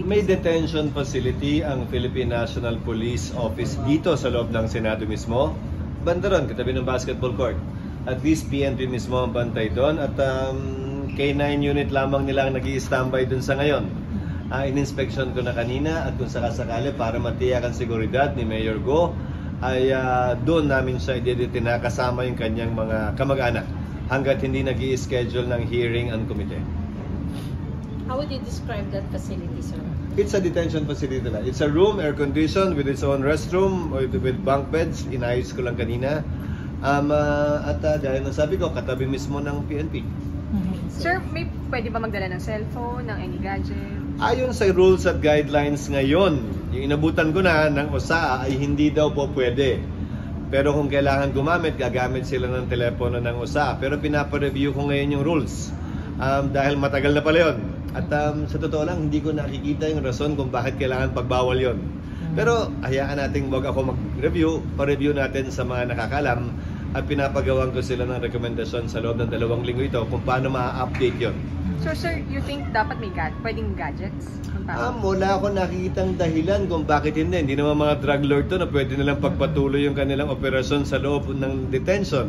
May detention facility ang Philippine National Police Office dito sa loob ng Senado mismo. Banda ron, katabi ng basketball court. At least PNP mismo ang bantay doon at K9 unit lamang nila ang nag-i-standby doon sa ngayon. In-inspection ko na kanina at kung sakasakali para matiyak ang seguridad ni Mayor Go ay doon namin siya idedetina kasama yung kanyang mga kamag-anak hanggat hindi nag-i-schedule ng hearing ang komite. How would you describe that facility, sir? It's a detention facility nila. It's a room, air-conditioned, with its own restroom, with bunk beds. Inayos ko lang kanina. Dahil nasabi ko, katabi mismo ng PNP. Sir, may pwede ba magdala ng cellphone, ng any gadget? Ayon sa rules at guidelines ngayon, yung inabutan ko na ng OSA ay hindi daw po pwede. Pero kung kailangan gumamit, gagamit sila ng telepono ng OSA. Pero pinapareview ko ngayon yung rules. Dahil matagal na pala yun. At sa totoo lang, hindi ko nakikita yung rason kung bakit kailangan pagbawal yon. Pero hayaan natin wag ako mag-review, pa-review natin sa mga nakakalam at pinapagawan ko sila ng rekomendasyon sa loob ng 2 linggo ito kung paano ma-update yon. So sir, you think dapat may pwedeng gadgets? Wala ako nakikitang dahilan kung bakit hindi. Hindi naman mga drug lord to na pwede nilang pagpatuloy yung kanilang operasyon sa loob ng detention.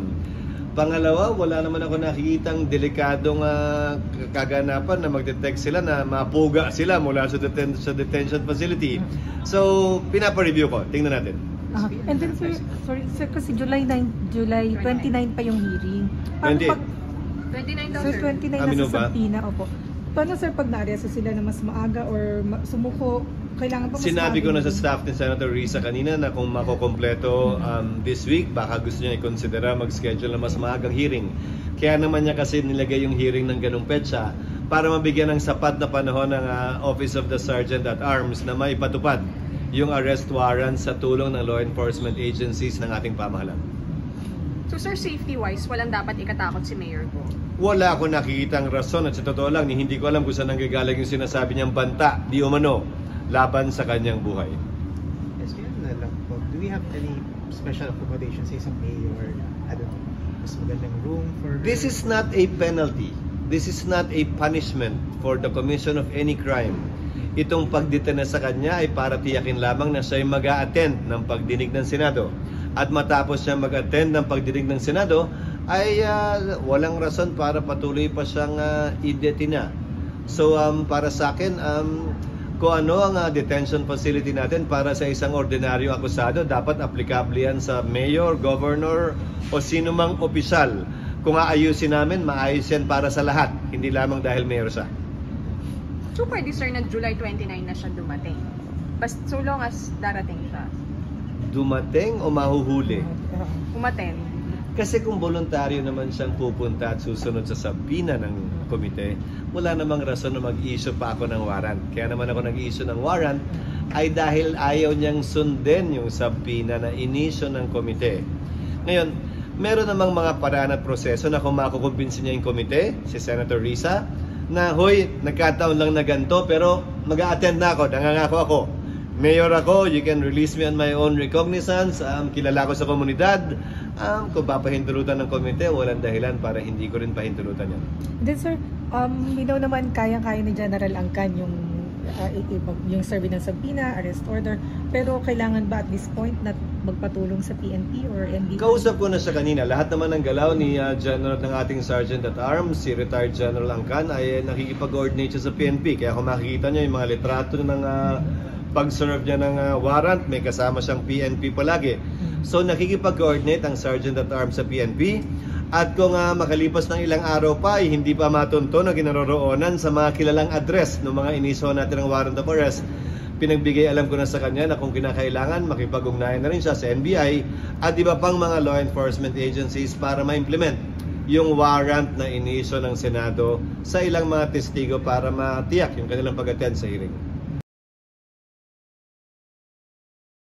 Pangalawa, wala naman ako nakikitang delikadong kaganapan na mag-detect sila na mapuga sila mula sa detention facility. So, pinapa-review ko. Tingnan natin. And then sir, sorry sir, kasi July 29 pa yung hearing. 29 daw, sir. sir. 29 na sa Sampina, opo. Paano sir pag na-arresto sila na mas maaga or sumuko, kailangan pa mas Sinabi ko na sa staff ni Senator Risa kanina na kung makokompleto this week, baka gusto niya i-considera mag-schedule na mas maagang hearing. Kaya naman niya kasi nilagay yung hearing ng ganung petsa para mabigyan ng sapat na panahon ng Office of the Sergeant at Arms na maipatupad yung arrest warrant sa tulong ng law enforcement agencies ng ating pamahalaan. So sir, safety-wise, walang dapat ikatakot si Mayor Go? Wala akong nakikitang rason at sa totoo lang, hindi ko alam kung saan nanggagaling yung sinasabi niyang banta, di umano, laban sa kanyang buhay. Yes, do we have any special accommodation sa isang mayor? I don't know, mas magandang room for... This is not a penalty. This is not a punishment for the commission of any crime. Itong pagdetena sa kanya ay para tiyakin lamang na siya ay mag-a-attend ng pagdinig ng Senado. At matapos siya mag-attend ng pagdinig ng Senado, ay walang rason para patuloy pa siyang idetina. So para sa akin, kung ano ang detention facility natin para sa isang ordinaryo akusado, dapat applicable yan sa mayor, governor o sino mang opisyal. Kung aayusin namin, maayos yan para sa lahat, hindi lamang dahil mayor siya. So pwede sir na July 29 na siya dumating? Basta so long as darating siya? Dumating o mahuhuli? Umaten. Kasi kung voluntaryo naman siyang pupunta at susunod sa sabina ng komite, wala namang rason na mag-issue pa ako ng warrant. Kaya naman ako nag-issue ng warrant ay dahil ayaw niyang sundin yung sabina na inisyo ng komite. Ngayon, meron namang mga paraan at proseso na kung makukumbinsin niya yung komite, si Senator Risa, na hoy, nagkataon lang na ganito pero mag-a-attend na ako, nangangako ako. Mayor ako, you can release me on my own recognizance, kilala ko sa komunidad, kung papahintulutan ng komite, walang dahilan para hindi ko rin pahintulutan yan. Then sir, binaw naman kaya-kaya ni General Angkan yung survey ng Sampina, arrest order, pero kailangan ba at this point na magpatulong sa PNP or NBP? Kausap ko na siya kanina, lahat naman ng galaw ni General ng ating Sergeant at Arms, si retired General Angkan ay nakikipag-coordinate siya sa PNP, kaya kung makikita niyo yung mga litrato ng pag-serve niya ng warrant, may kasama siyang PNP palagi. So nakikipag-coordinate ang Sergeant at Arms sa PNP at kung makalipas ng ilang araw pa ay hindi pa matunto na ginaroroonan sa mga kilalang address ng mga iniso natin ng warrant of arrest, pinagbigay alam ko na sa kanya na kung kinakailangan makipag-ugnayan na rin siya sa NBI at iba pang mga law enforcement agencies para ma-implement yung warrant na iniso ng Senado sa ilang mga testigo para matiyak yung kanilang pag-attend sa hearing.